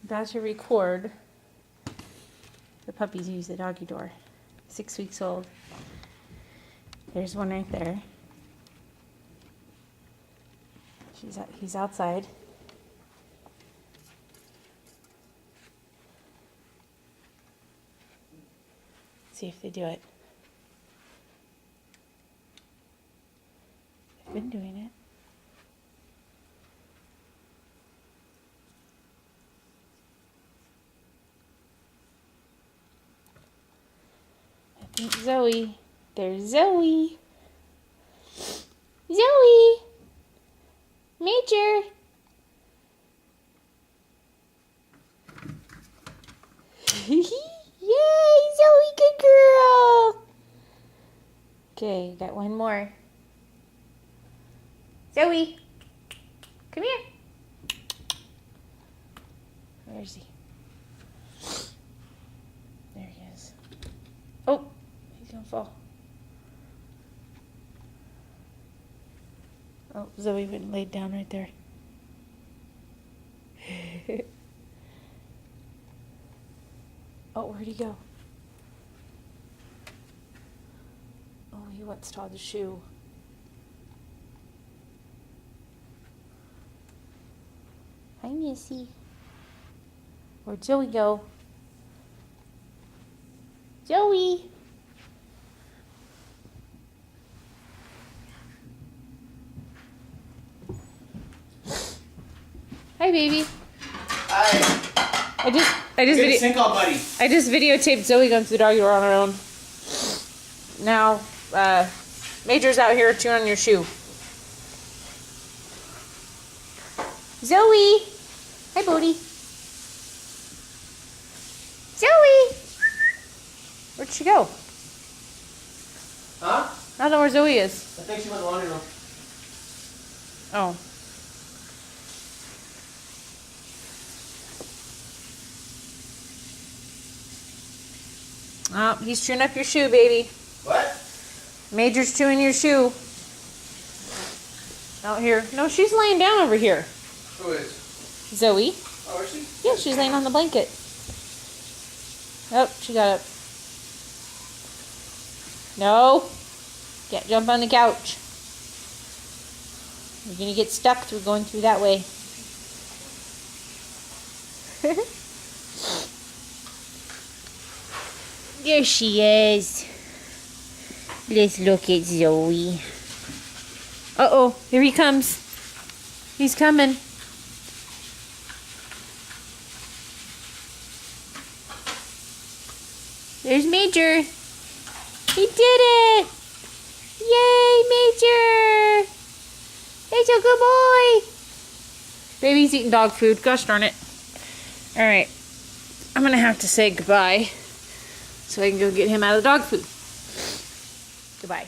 about to record. The puppies use the doggy door. 6 weeks old. There's one right there. He's outside. See if they do it. They've been doing it. I think Zoe. There's Zoe. Zoe! Major! Yay, Zoe, good girl! Okay, got one more. Zoe, come here. Where is he? There he is. Oh, he's gonna fall. Oh, Zoe went and laid down right there. Oh, where'd he go? Oh, he wants Todd's shoe. Hi, Missy. Where'd Zoe go? Zoe! Hi, baby. Hi. I just videotaped Zoe going through the doggy door on her own. Now, Major's out here chewing on your shoe. Zoe! Hi, Bodie. Zoe! Where'd she go? Huh? I don't know where Zoe is. I think she went in the laundry room. Oh. Oh, he's chewing up your shoe, baby. What? Major's chewing your shoe. Out here. No, she's laying down over here. Who is? Zoe. Oh, is she? Yeah, she's laying on the blanket. Oh, she got up. No. Can't jump on the couch. You're going to get stuck through going through that way. There she is. Let's look at Zoe. Uh-oh, here he comes. He's coming. There's Major. He did it! Yay, Major! He's a good boy! Baby's eating dog food. Gosh darn it. Alright. I'm gonna have to say goodbye so I can go get him out of the dog food. Goodbye.